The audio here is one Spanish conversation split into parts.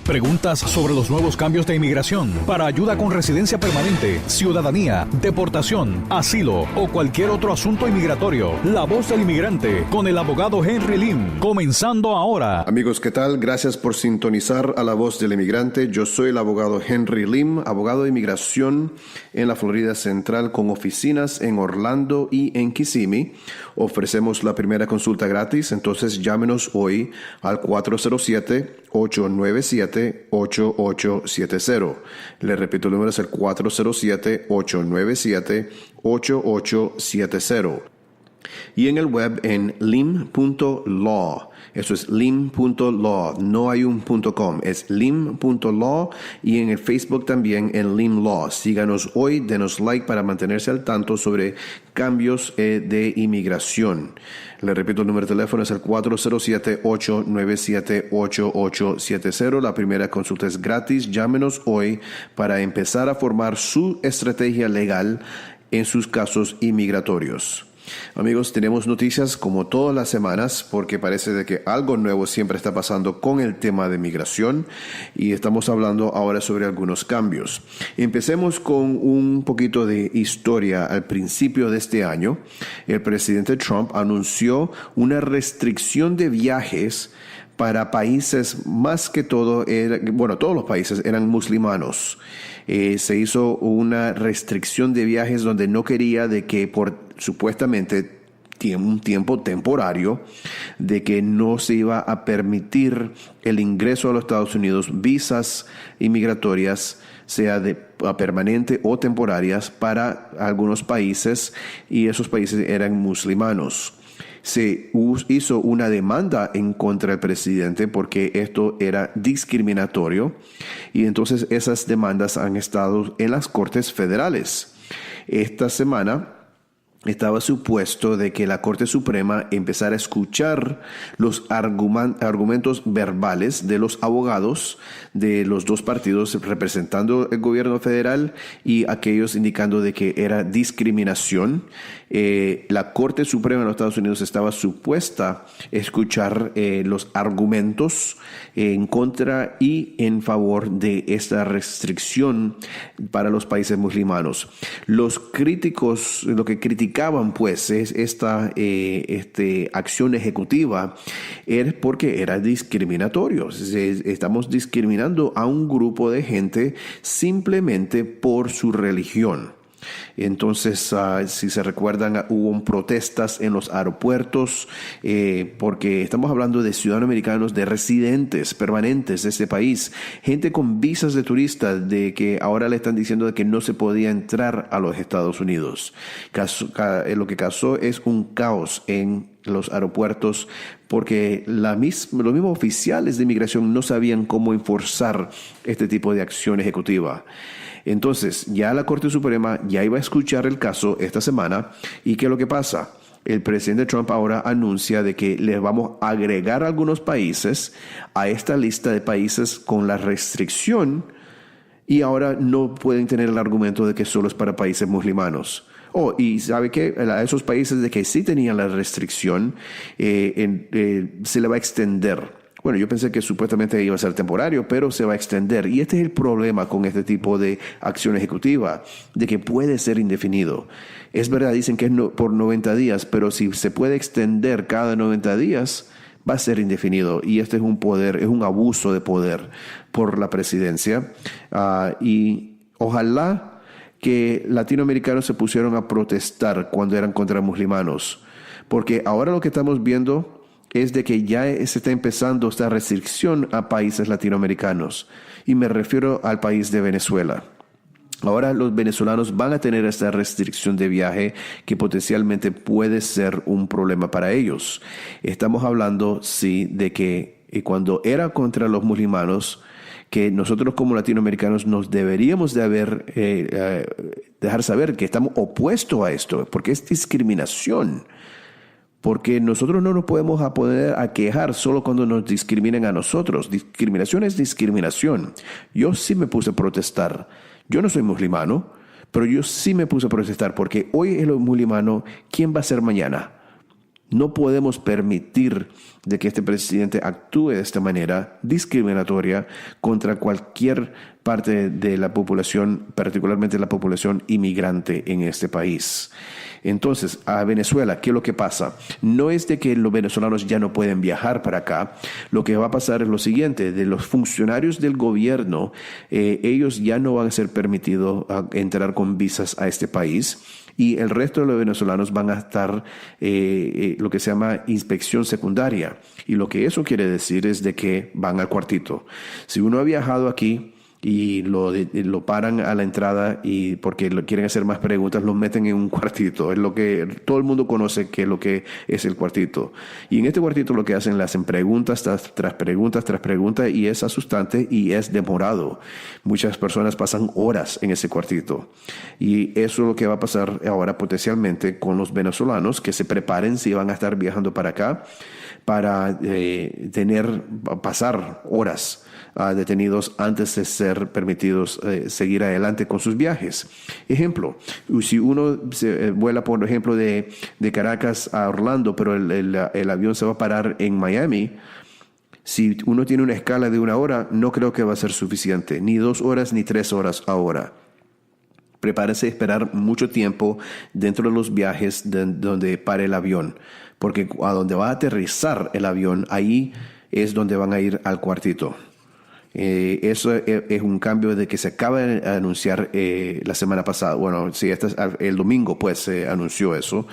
Preguntas sobre los nuevos cambios de inmigración, para ayuda con residencia permanente, ciudadanía, deportación, asilo o cualquier otro asunto inmigratorio. La Voz del Inmigrante con el abogado Henry Lim. Comenzando ahora. Amigos, ¿qué tal? Gracias por sintonizar a La Voz del Inmigrante. Yo soy el abogado Henry Lim, abogado de inmigración en la Florida Central con oficinas en Orlando y en Kissimmee. Ofrecemos la primera consulta gratis, entonces llámenos hoy al 407-897-8870. Le repito, el número es el 407-897-8870. Y en el web en lim.law. Eso es lim.law. No hay un .com. Es lim.law. Y en el Facebook también en lim.law. Síganos hoy. Denos like para mantenerse al tanto sobre cambios de inmigración. Le repito, el número de teléfono es el 407-897-8870. La primera consulta es gratis. Llámenos hoy para empezar a formar su estrategia legal en sus casos inmigratorios. Amigos, tenemos noticias como todas las semanas porque parece de que algo nuevo siempre está pasando con el tema de migración y estamos hablando ahora sobre algunos cambios. Empecemos con un poquito de historia. Al principio de este año, el presidente Trump anunció una restricción de viajes para países, más que todo, todos los países eran musulmanos. Se hizo una restricción de viajes donde no quería de que por supuestamente un tiempo temporario de que no se iba a permitir el ingreso a los Estados Unidos, visas inmigratorias, sea de permanente o temporarias para algunos países, y esos países eran musulmanos. Se hizo una demanda en contra del presidente porque esto era discriminatorio y entonces esas demandas han estado en las cortes federales. Esta semana estaba supuesto de que la Corte Suprema empezara a escuchar los argumentos verbales de los abogados de los dos partidos representando el gobierno federal y aquellos indicando de que era discriminación. La Corte Suprema de los Estados Unidos estaba supuesta a escuchar los argumentos en contra y en favor de esta restricción para los países musulmanos. Los críticos, lo que criticaban pues es esta acción ejecutiva es porque era discriminatorio. Estamos discriminando a un grupo de gente simplemente por su religión. Entonces, si se recuerdan, hubo protestas en los aeropuertos porque estamos hablando de ciudadanos americanos, de residentes permanentes de este país, gente con visas de turista, de que ahora le están diciendo de que no se podía entrar a los Estados Unidos. Lo que causó es un caos en los aeropuertos porque los mismos oficiales de inmigración no sabían cómo enforzar este tipo de acción ejecutiva. Entonces, ya la Corte Suprema ya iba a escuchar el caso esta semana. ¿Y qué es lo que pasa? El presidente Trump ahora anuncia de que le vamos a agregar algunos países a esta lista de países con la restricción y ahora no pueden tener el argumento de que solo es para países musulmanos. Y ¿sabe qué? A esos países de que sí tenían la restricción se le va a extender. Bueno, yo pensé que supuestamente iba a ser temporario, pero se va a extender. Y este es el problema con este tipo de acción ejecutiva, de que puede ser indefinido. Es verdad, dicen que es por 90 días, pero si se puede extender cada 90 días, va a ser indefinido. Y este es un poder, es un abuso de poder por la presidencia. Y ojalá que latinoamericanos se pusieron a protestar cuando eran contra musulmanos. Porque ahora lo que estamos viendo es de que ya se está empezando esta restricción a países latinoamericanos. Y me refiero al país de Venezuela. Ahora los venezolanos van a tener esta restricción de viaje que potencialmente puede ser un problema para ellos. Estamos hablando, sí, de que cuando era contra los musulmanos, que nosotros como latinoamericanos nos deberíamos de dejar saber que estamos opuestos a esto, porque es discriminación. Porque nosotros no nos podemos poner a quejar solo cuando nos discriminan a nosotros. Discriminación es discriminación. Yo sí me puse a protestar. Yo no soy musulmano, pero yo sí me puse a protestar porque hoy es lo musulmano. ¿Quién va a ser mañana? No podemos permitir de que este presidente actúe de esta manera discriminatoria contra cualquier parte de la población, particularmente la población inmigrante en este país. Entonces, a Venezuela, ¿qué es lo que pasa? No es de que los venezolanos ya no pueden viajar para acá. Lo que va a pasar es lo siguiente: de los funcionarios del gobierno, ellos ya no van a ser permitidos entrar con visas a este país. Y el resto de los venezolanos van a estar lo que se llama inspección secundaria. Y lo que eso quiere decir es de que van al cuartito. Si uno ha viajado aquí y lo paran a la entrada y porque quieren hacer más preguntas, los meten en un cuartito. Es lo que todo el mundo conoce que es lo que es el cuartito. Y en este cuartito lo que hacen, le hacen preguntas tras preguntas tras preguntas, y es asustante y es demorado. Muchas personas pasan horas en ese cuartito. Y eso es lo que va a pasar ahora potencialmente con los venezolanos, que se preparen si van a estar viajando para acá, para pasar horas detenidos antes de ser permitidos seguir adelante con sus viajes. Ejemplo, si uno vuela, por ejemplo, de Caracas a Orlando, pero el avión se va a parar en Miami, si uno tiene una escala de 1 hora, no creo que va a ser suficiente, ni 2 horas ni 3 horas ahora. Prepárese a esperar mucho tiempo dentro de los viajes donde pare el avión, porque a donde va a aterrizar el avión, ahí es donde van a ir al cuartito. Eso es un cambio de que se acaba de anunciar la semana pasada. Bueno, sí, el domingo pues se anunció eso.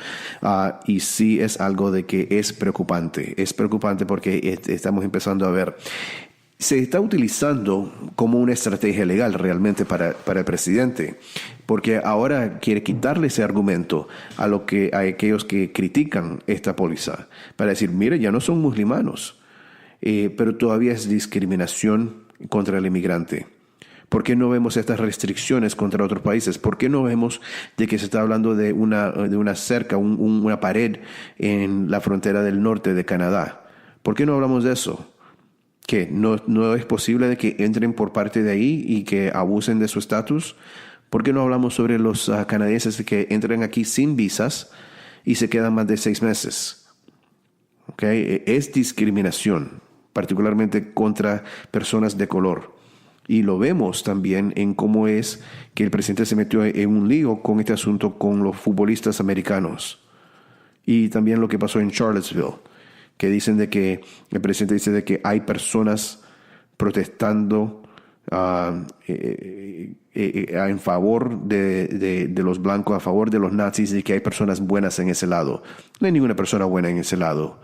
Y sí es algo de que es preocupante. Es preocupante porque estamos empezando a ver. Se está utilizando como una estrategia legal realmente para el presidente, porque ahora quiere quitarle ese argumento a aquellos que critican esta póliza, para decir, mire, ya no son musulmanos, pero todavía es discriminación contra el inmigrante. ¿Por qué no vemos estas restricciones contra otros países? ¿Por qué no vemos de que se está hablando de una cerca, una pared en la frontera del norte de Canadá? ¿Por qué no hablamos de eso? ¿Qué? ¿No es posible de que entren por parte de ahí y que abusen de su estatus? ¿Por qué no hablamos sobre los canadienses que entran aquí sin visas y se quedan más de 6 meses? ¿Okay? Es discriminación, particularmente contra personas de color. Y lo vemos también en cómo es que el presidente se metió en un lío con este asunto con los futbolistas americanos. Y también lo que pasó en Charlottesville, que dicen de que el presidente dice de que hay personas protestando en favor de los blancos, a favor de los nazis, y que hay personas buenas en ese lado. No hay ninguna persona buena en ese lado.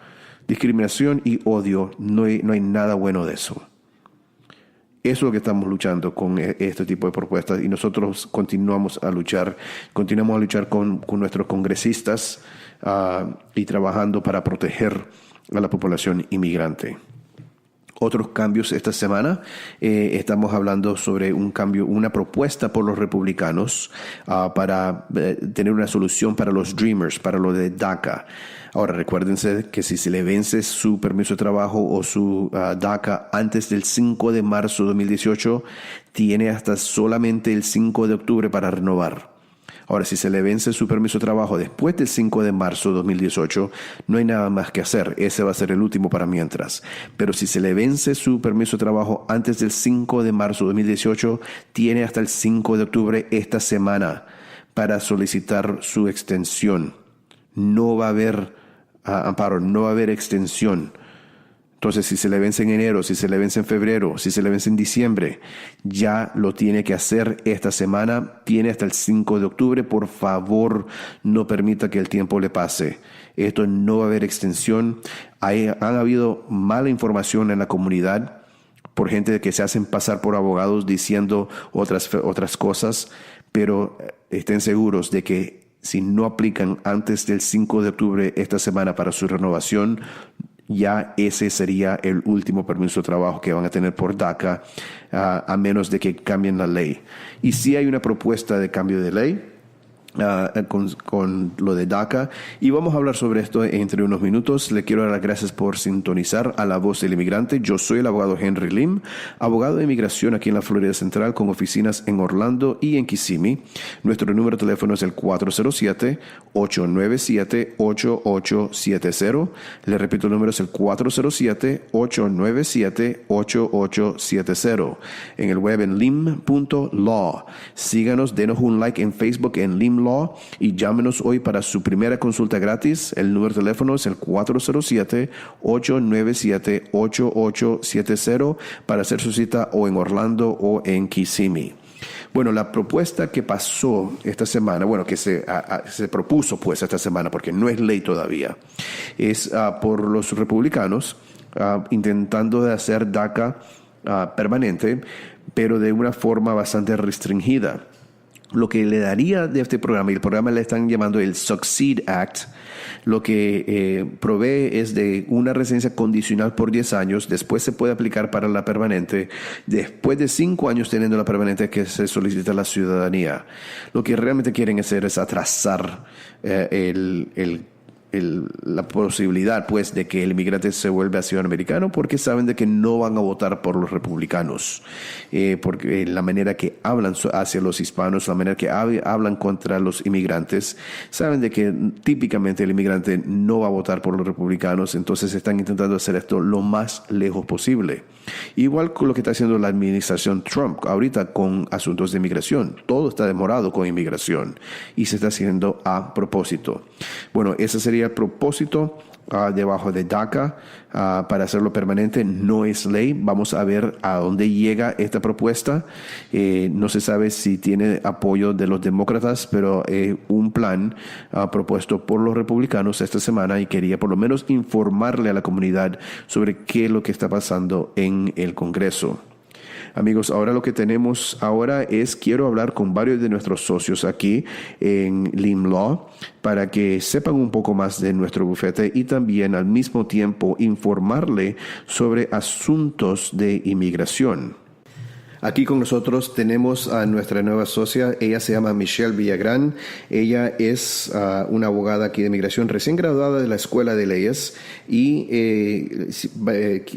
Discriminación y odio, no hay nada bueno de eso. Eso es lo que estamos luchando con este tipo de propuestas, y nosotros continuamos a luchar con nuestros congresistas y trabajando para proteger a la población inmigrante. Otros cambios esta semana, estamos hablando sobre una propuesta por los republicanos para tener una solución para los Dreamers, para lo de DACA. Ahora, recuérdense que si se le vence su permiso de trabajo o su DACA antes del 5 de marzo de 2018, tiene hasta solamente el 5 de octubre para renovar. Ahora, si se le vence su permiso de trabajo después del 5 de marzo de 2018, no hay nada más que hacer. Ese va a ser el último para mientras. Pero si se le vence su permiso de trabajo antes del 5 de marzo de 2018, tiene hasta el 5 de octubre esta semana para solicitar su extensión. No va a haber amparo, no va a haber extensión. Entonces, si se le vence en enero, si se le vence en febrero, si se le vence en diciembre, ya lo tiene que hacer esta semana. Tiene hasta el 5 de octubre. Por favor, no permita que el tiempo le pase. Esto no va a haber extensión. Han habido mala información en la comunidad por gente que se hacen pasar por abogados diciendo otras cosas, pero estén seguros de que si no aplican antes del 5 de octubre esta semana para su renovación, ya ese sería el último permiso de trabajo que van a tener por DACA, a menos de que cambien la ley. Y si hay una propuesta de cambio de ley, con lo de DACA, y vamos a hablar sobre esto entre unos minutos. Le quiero dar las gracias por sintonizar a La Voz del Inmigrante. Yo soy el abogado Henry Lim, abogado de inmigración aquí en la Florida Central, con oficinas en Orlando y en Kissimmee. Nuestro número de teléfono es el 407-897-8870. Le repito, el número es el 407-897-8870. En el web en lim.law. Síganos, denos un like en Facebook en Lim Law y llámenos hoy para su primera consulta gratis. El número de teléfono es el 407-897-8870 para hacer su cita o en Orlando o en Kissimmee. Bueno, la propuesta que pasó esta semana, que se propuso pues esta semana, porque no es ley todavía, es por los republicanos intentando de hacer DACA permanente, pero de una forma bastante restringida. Lo que le daría de este programa, y el programa le están llamando el Succeed Act, lo que provee es de una residencia condicional por 10 años, después se puede aplicar para la permanente, después de 5 años teniendo la permanente que se solicita la ciudadanía. Lo que realmente quieren hacer es atrasar la posibilidad pues de que el inmigrante se vuelva ciudadano americano, porque saben de que no van a votar por los republicanos, porque la manera que hablan hacia los hispanos, la manera que hablan contra los inmigrantes, saben de que típicamente el inmigrante no va a votar por los republicanos. Entonces están intentando hacer esto lo más lejos posible, igual con lo que está haciendo la administración Trump ahorita con asuntos de inmigración. Todo está demorado con inmigración y se está haciendo a propósito. Bueno, ese sería el propósito debajo de DACA para hacerlo permanente. No es ley. Vamos a ver a dónde llega esta propuesta. No se sabe si tiene apoyo de los demócratas, pero un plan propuesto por los republicanos esta semana, y quería por lo menos informarle a la comunidad sobre qué es lo que está pasando en el Congreso. Amigos, ahora lo que tenemos ahora es, quiero hablar con varios de nuestros socios aquí en Lim Law para que sepan un poco más de nuestro bufete y también al mismo tiempo informarle sobre asuntos de inmigración. Aquí con nosotros tenemos a nuestra nueva socia. Ella se llama Michelle Villagrán. Ella es una abogada aquí de inmigración, recién graduada de la Escuela de Leyes, y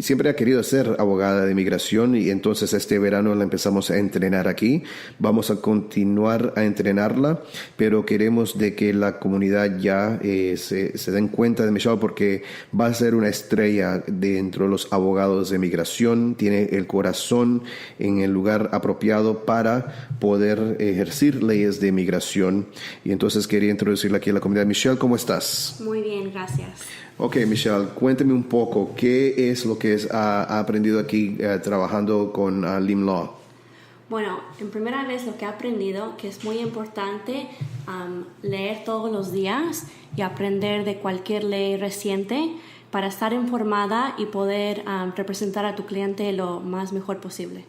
siempre ha querido ser abogada de inmigración, y entonces este verano la empezamos a entrenar aquí. Vamos a continuar a entrenarla, pero queremos de que la comunidad ya se den cuenta de Michelle, porque va a ser una estrella dentro de los abogados de inmigración. Tiene el corazón en el lugar apropiado para poder ejercer leyes de inmigración, y entonces quería introducirla aquí a la comunidad. Michelle, ¿cómo estás? Muy bien, gracias. Ok, Michelle, cuénteme un poco, ¿qué es lo que ha aprendido aquí trabajando con Lim Law? Bueno, en primera vez lo que he aprendido, que es muy importante leer todos los días y aprender de cualquier ley reciente para estar informada y poder representar a tu cliente lo mejor posible.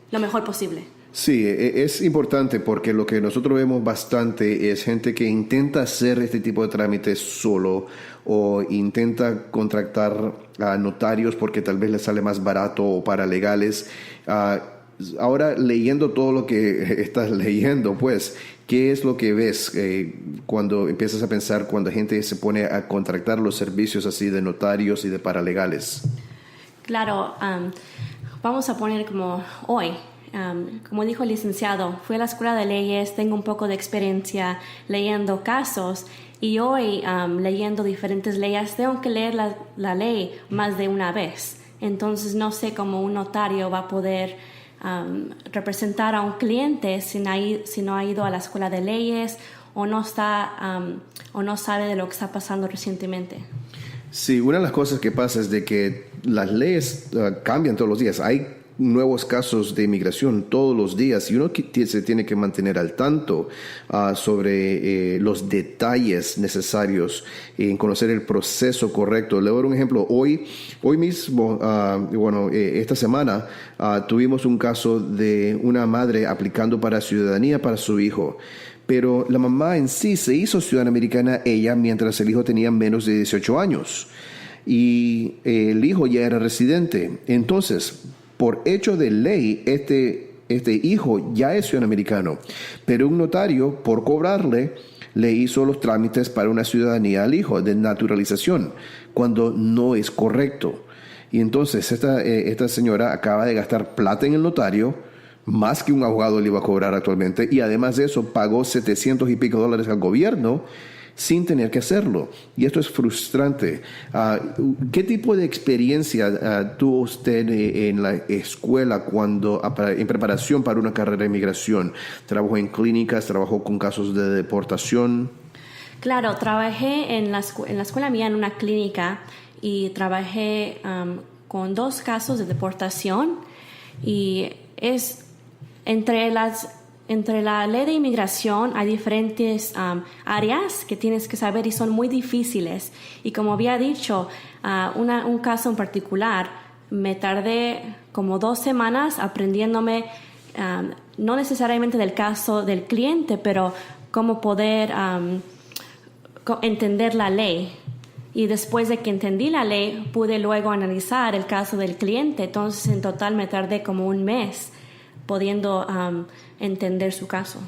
Sí, es importante, porque lo que nosotros vemos bastante es gente que intenta hacer este tipo de trámites solo, o intenta contratar a notarios porque tal vez les sale más barato, o paralegales. Ahora, leyendo todo lo que estás leyendo, pues, ¿qué es lo que ves cuando empiezas a pensar, cuando gente se pone a contratar los servicios así de notarios y de paralegales? Claro, vamos a poner como hoy. Como dijo el licenciado, fui a la Escuela de Leyes, tengo un poco de experiencia leyendo casos, y hoy leyendo diferentes leyes tengo que leer la ley más de una vez. Entonces no sé cómo un notario va a poder representar a un cliente si no ha ido a la Escuela de Leyes o no sabe de lo que está pasando recientemente. Sí, una de las cosas que pasa es de que las leyes cambian todos los días. Hay nuevos casos de inmigración todos los días, y uno se tiene que mantener al tanto sobre los detalles necesarios en conocer el proceso correcto. Le voy a dar un ejemplo. Hoy mismo, esta semana, tuvimos un caso de una madre aplicando para ciudadanía para su hijo. Pero la mamá en sí se hizo ciudadana americana ella, mientras el hijo tenía menos de 18 años. Y el hijo ya era residente. Entonces, por hecho de ley, este hijo ya es ciudadano americano, pero un notario, por cobrarle, le hizo los trámites para una ciudadanía al hijo de naturalización, cuando no es correcto. Y entonces esta señora acaba de gastar plata en el notario, más que un abogado le iba a cobrar actualmente, y además de eso pagó $700 y pico al gobierno sin tener que hacerlo. Y esto es frustrante. ¿Qué tipo de experiencia tuvo usted en la escuela en preparación para una carrera de inmigración? ¿Trabajó en clínicas? ¿Trabajó con casos de deportación? Claro, trabajé en la escuela mía en una clínica y trabajé con 2 casos de deportación, y es entre la ley de inmigración hay diferentes áreas que tienes que saber y son muy difíciles. Y como había dicho, un caso en particular, me tardé como 2 semanas aprendiéndome, no necesariamente del caso del cliente, pero cómo poder entender la ley. Y después de que entendí la ley, pude luego analizar el caso del cliente. Entonces, en total me tardé como 1 mes pudiendo entender su caso.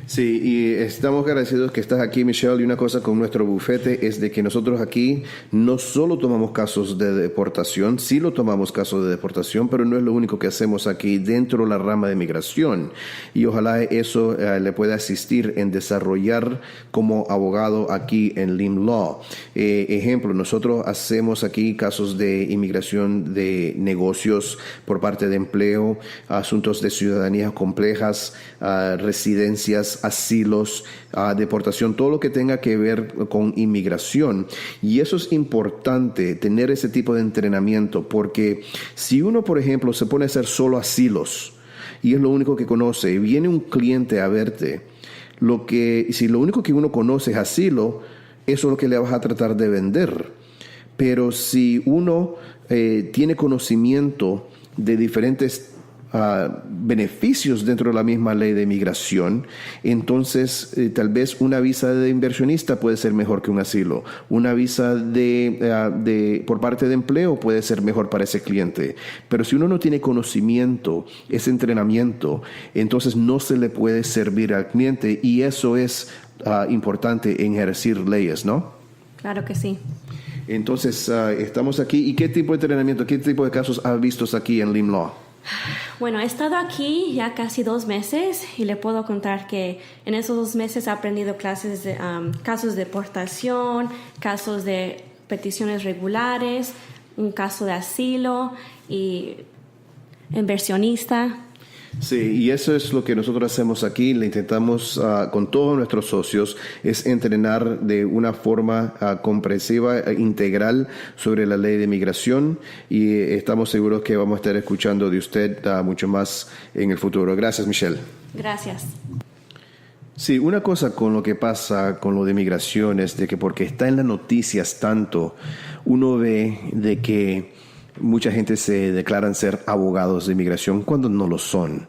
Sí, y estamos agradecidos que estás aquí, Michelle. Y una cosa con nuestro bufete es de que nosotros aquí no solo tomamos casos de deportación, sí lo tomamos casos de deportación, pero no es lo único que hacemos aquí dentro de la rama de migración. Y ojalá eso le pueda asistir en desarrollar como abogado aquí en Lim Law. Ejemplo, nosotros hacemos aquí casos de inmigración de negocios por parte de empleo, asuntos de ciudadanía complejas, residencias, asilos, deportación, todo lo que tenga que ver con inmigración. Y eso es importante, tener ese tipo de entrenamiento, porque si uno, por ejemplo, se pone a hacer solo asilos y es lo único que conoce, y viene un cliente a verte, si lo único que uno conoce es asilo, eso es lo que le vas a tratar de vender. Pero si uno tiene conocimiento de diferentes beneficios dentro de la misma ley de inmigración, entonces tal vez una visa de inversionista puede ser mejor que un asilo, una visa por parte de empleo puede ser mejor para ese cliente. Pero si uno no tiene conocimiento, ese entrenamiento, entonces no se le puede servir al cliente, y eso es importante en ejercer leyes, ¿no? Claro que sí. Entonces estamos aquí. ¿Y qué tipo de entrenamiento, qué tipo de casos has visto aquí en Lim Law? Bueno, he estado aquí ya casi 2 meses y le puedo contar que en esos 2 meses he aprendido clases de casos de deportación, casos de peticiones regulares, un caso de asilo y inversionista. Sí, y eso es lo que nosotros hacemos aquí. Le intentamos con todos nuestros socios es entrenar de una forma comprensiva, integral sobre la ley de migración, y estamos seguros que vamos a estar escuchando de usted mucho más en el futuro. Gracias, Michelle. Gracias. Sí, una cosa con lo que pasa con lo de migración es de que porque está en las noticias tanto, uno ve de que mucha gente se declaran ser abogados de inmigración cuando no lo son.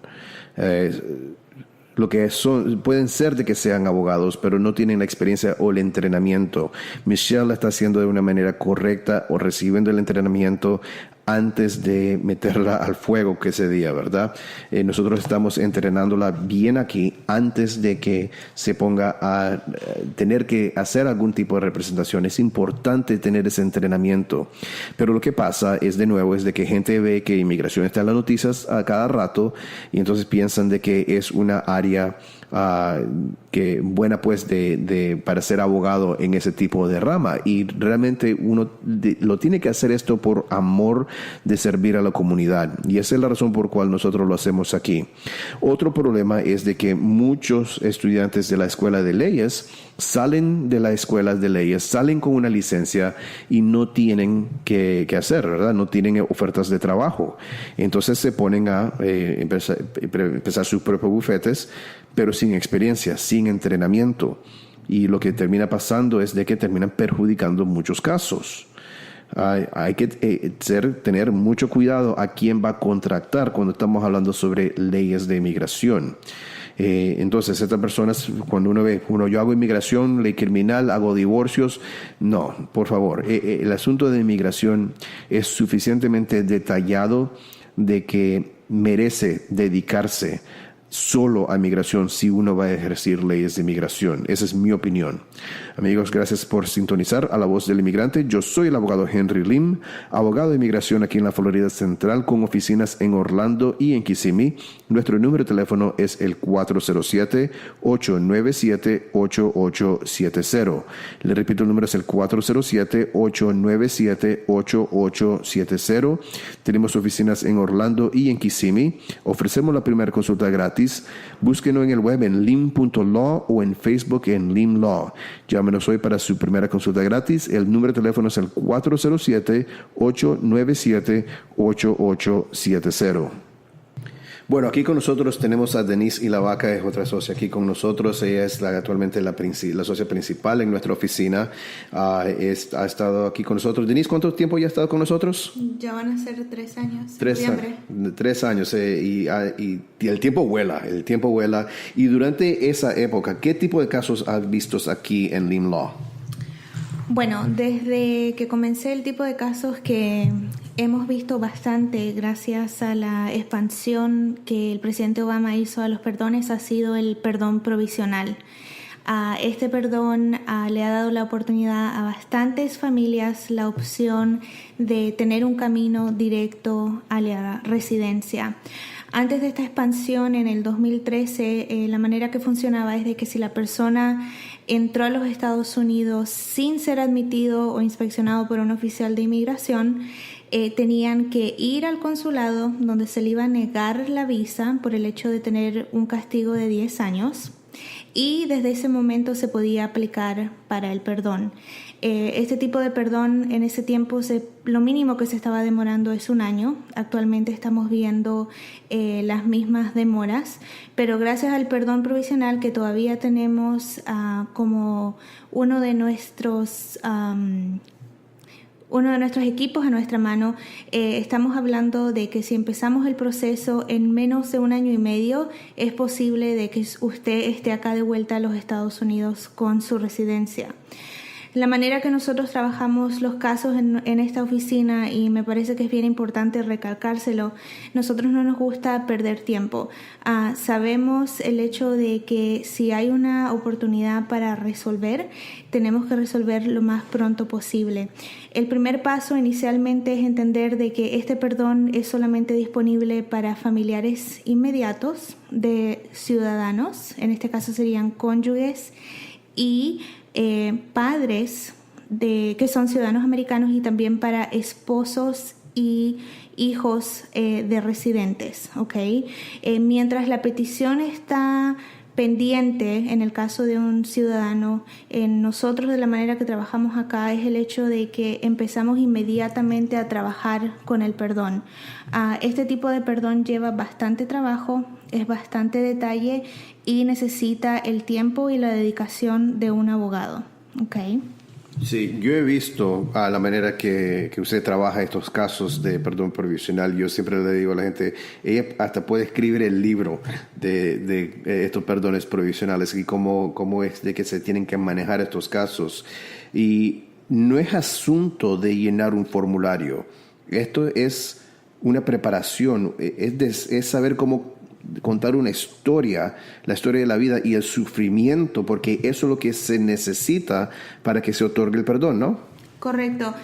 Lo que son, pueden ser de que sean abogados, pero no tienen la experiencia o el entrenamiento. Michelle la está haciendo de una manera correcta, o recibiendo el entrenamiento antes de meterla al fuego que ese día, ¿verdad? Nosotros estamos entrenándola bien aquí antes de que se ponga a tener que hacer algún tipo de representación. Es importante tener ese entrenamiento. Pero lo que pasa es, de nuevo, es de que gente ve que inmigración está en las noticias a cada rato, y entonces piensan de que es una área que buena pues para ser abogado en ese tipo de rama, y realmente uno lo tiene que hacer esto por amor de servir a la comunidad, y esa es la razón por cual nosotros lo hacemos aquí. Otro problema es de que muchos estudiantes de la escuela de leyes salen de la escuela de leyes, salen con una licencia y no tienen que hacer, ¿verdad? No tienen ofertas de trabajo. Entonces se ponen a empezar sus propios bufetes, pero sin experiencia, sin entrenamiento. Y lo que termina pasando es de que terminan perjudicando muchos casos. Hay que tener mucho cuidado a quién va a contratar cuando estamos hablando sobre leyes de inmigración. Entonces, estas personas, cuando uno ve, yo hago inmigración, ley criminal, hago divorcios, no, por favor. El asunto de inmigración es suficientemente detallado de que merece dedicarse solo a migración si uno va a ejercer leyes de migración. Esa es mi opinión. Amigos, gracias por sintonizar a La Voz del Inmigrante. Yo soy el abogado Henry Lim, abogado de inmigración aquí en la Florida Central con oficinas en Orlando y en Kissimmee. Nuestro número de teléfono es el 407-897-8870. Le repito, el número es el 407-897-8870. Tenemos oficinas en Orlando y en Kissimmee. Ofrecemos la primera consulta gratis. Búsquenos en el web en lim.law o en Facebook en Lim Law. Llámenos hoy para su primera consulta gratis. El número de teléfono es el 407-897-8870. Bueno, aquí con nosotros tenemos a Denise Ilavaca, es otra socia aquí con nosotros. Ella es actualmente la socia principal en nuestra oficina. Ha estado aquí con nosotros. Denise, ¿cuánto tiempo ya ha estado con nosotros? Ya van a ser 3 años. 3 años. Y el tiempo vuela, Y durante esa época, ¿qué tipo de casos has visto aquí en Lim Law? Bueno, desde que comencé, el tipo de casos que hemos visto bastante gracias a la expansión que el presidente Obama hizo a los perdones ha sido el perdón provisional. Este perdón le ha dado la oportunidad a bastantes familias la opción de tener un camino directo a la residencia. Antes de esta expansión, en el 2013, la manera que funcionaba es de que si la persona entró a los Estados Unidos sin ser admitido o inspeccionado por un oficial de inmigración, tenían que ir al consulado donde se le iba a negar la visa por el hecho de tener un castigo de 10 años y desde ese momento se podía aplicar para el perdón. Este tipo de perdón en ese tiempo lo mínimo que se estaba demorando es 1 año. Actualmente estamos viendo las mismas demoras, pero gracias al perdón provisional que todavía tenemos como uno de nuestros equipos a nuestra mano, estamos hablando de que si empezamos el proceso en menos de 1 año y medio, es posible de que usted esté acá de vuelta a los Estados Unidos con su residencia. La manera que nosotros trabajamos los casos en esta oficina, y me parece que es bien importante recalcárselo, nosotros no nos gusta perder tiempo. Sabemos el hecho de que si hay una oportunidad para resolver, tenemos que resolver lo más pronto posible. El primer paso inicialmente es entender de que este perdón es solamente disponible para familiares inmediatos de ciudadanos, en este caso serían cónyuges y padres que son ciudadanos americanos, y también para esposos y hijos de residentes, ¿okay? Mientras la petición está pendiente, en el caso de un ciudadano, nosotros de la manera que trabajamos acá es el hecho de que empezamos inmediatamente a trabajar con el perdón. Este tipo de perdón lleva bastante trabajo, es bastante detalle y necesita el tiempo y la dedicación de un abogado. ¿Okay? Sí, yo he visto la manera que usted trabaja estos casos de perdón provisional. Yo siempre le digo a la gente, ella hasta puede escribir el libro de estos perdones provisionales y cómo es de que se tienen que manejar estos casos. Y no es asunto de llenar un formulario. Esto es una preparación, es saber cómo contar una historia, la historia de la vida y el sufrimiento, porque eso es lo que se necesita para que se otorgue el perdón, ¿no? Correcto.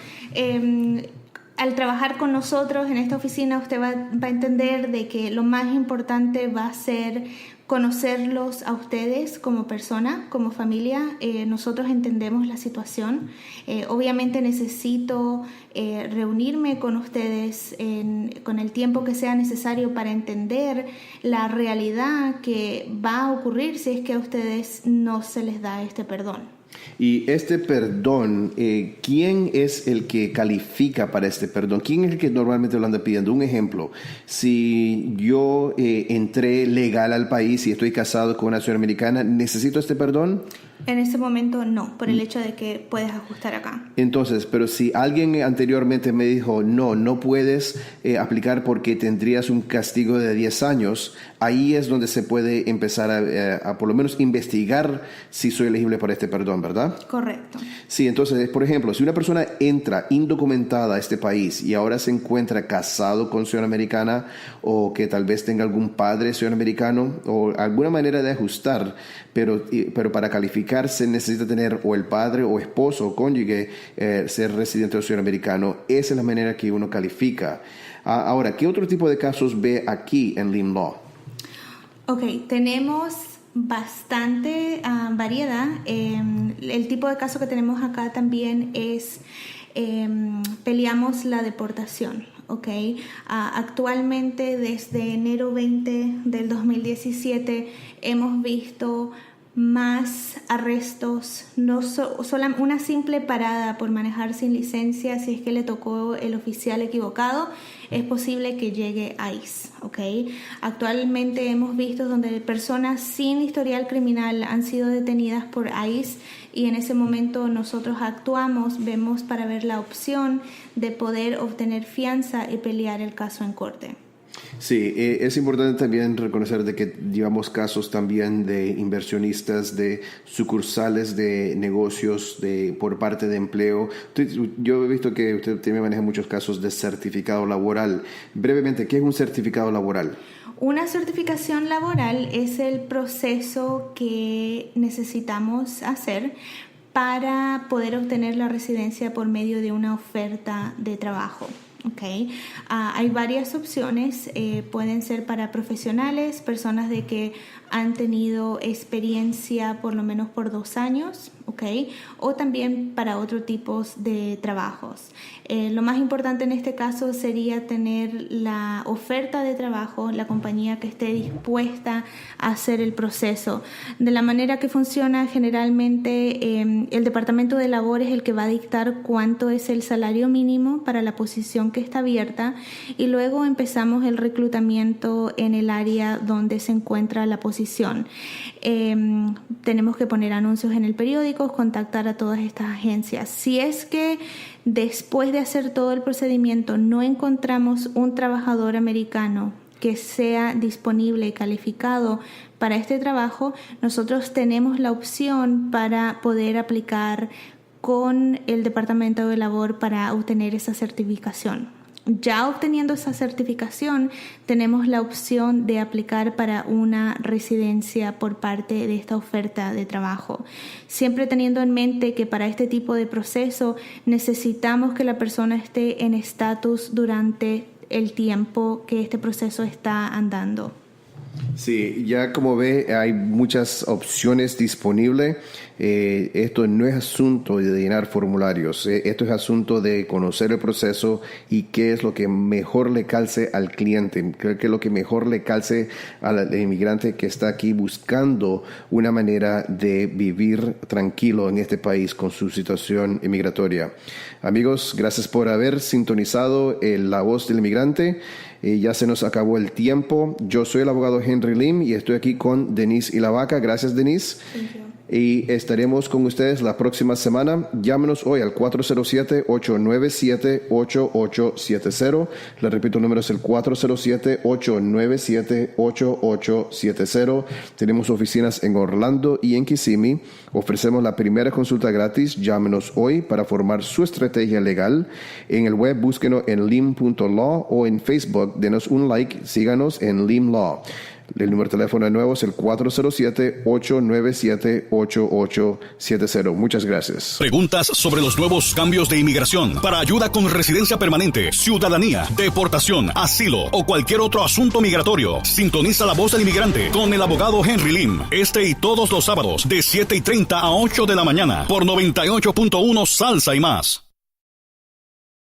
Al trabajar con nosotros en esta oficina, usted va a entender de que lo más importante va a ser conocerlos a ustedes como persona, como familia. Nosotros entendemos la situación. Obviamente necesito reunirme con ustedes con el tiempo que sea necesario para entender la realidad que va a ocurrir si es que a ustedes no se les da este perdón. Y este perdón, ¿quién es el que califica para este perdón? ¿Quién es el que normalmente lo anda pidiendo? Un ejemplo, si yo entré legal al país y estoy casado con una ciudadana americana, ¿necesito este perdón? En ese momento no, por el hecho de que puedes ajustar acá. Entonces, pero si alguien anteriormente me dijo, no puedes aplicar porque tendrías un castigo de 10 años, ahí es donde se puede empezar a por lo menos investigar si soy elegible para este perdón, ¿verdad? Correcto. Sí, entonces, por ejemplo, si una persona entra indocumentada a este país y ahora se encuentra casado con ciudadanía americana o que tal vez tenga algún padre ciudadano americano o alguna manera de ajustar, pero para calificar se necesita tener o el padre o esposo o cónyuge ser residente o ciudadano americano. Esa es la manera que uno califica. Ahora, ¿qué otro tipo de casos ve aquí en Lim Law? Ok, tenemos bastante variedad. El tipo de caso que tenemos acá también es peleamos la deportación. Okay. Actualmente, desde enero 20 del 2017, hemos visto más arrestos, no solo una simple parada por manejar sin licencia. Si es que le tocó el oficial equivocado, es posible que llegue a ICE. ¿Okay? Actualmente hemos visto donde personas sin historial criminal han sido detenidas por ICE y en ese momento nosotros vemos para ver la opción de poder obtener fianza y pelear el caso en corte. Sí, es importante también reconocer de que llevamos casos también de inversionistas, de sucursales de negocios por parte de empleo. Yo he visto que usted también maneja muchos casos de certificado laboral. Brevemente, ¿qué es un certificado laboral? Una certificación laboral es el proceso que necesitamos hacer para poder obtener la residencia por medio de una oferta de trabajo. Okay. Hay varias opciones, pueden ser para profesionales, personas de que han tenido experiencia por lo menos por 2 años, okay, o también para otros tipos de trabajos. Lo más importante en este caso sería tener la oferta de trabajo, la compañía que esté dispuesta a hacer el proceso. De la manera que funciona generalmente, el Departamento de Labor es el que va a dictar cuánto es el salario mínimo para la posición que está abierta y luego empezamos el reclutamiento en el área donde se encuentra la posición. Tenemos que poner anuncios en el periódico, contactar a todas estas agencias. Si es que después de hacer todo el procedimiento no encontramos un trabajador americano que sea disponible y calificado para este trabajo, nosotros tenemos la opción para poder aplicar con el Departamento de Labor para obtener esa certificación. Ya obteniendo esa certificación, tenemos la opción de aplicar para una residencia por parte de esta oferta de trabajo. Siempre teniendo en mente que para este tipo de proceso necesitamos que la persona esté en estatus durante el tiempo que este proceso está andando. Sí, ya como ve, hay muchas opciones disponibles. Esto no es asunto de llenar formularios, esto es asunto de conocer el proceso y qué es lo que mejor le calce al cliente, qué es lo que mejor le calce al inmigrante que está aquí buscando una manera de vivir tranquilo en este país con su situación inmigratoria. Amigos, gracias por haber sintonizado La Voz del Inmigrante. Ya se nos acabó el tiempo. Yo soy el abogado Henry Lim y estoy aquí con Denise Ilavaca. Gracias, Denise. Y estaremos con ustedes la próxima semana. Llámenos hoy al 407-897-8870. Le repito, el número es el 407-897-8870. Tenemos oficinas en Orlando y en Kissimmee. Ofrecemos la primera consulta gratis. Llámenos hoy para formar su estrategia legal. En el web, búsquenos en lim.law o en Facebook. Denos un like. Síganos en Lim Law. El número de teléfono de nuevo es el 407-897-8870. Muchas gracias. Preguntas sobre los nuevos cambios de inmigración. Para ayuda con residencia permanente, ciudadanía, deportación, asilo o cualquier otro asunto migratorio, sintoniza La Voz del Inmigrante con el abogado Henry Lim. Este y todos los sábados de 7:30 a 8 de la mañana por 98.1 Salsa y más.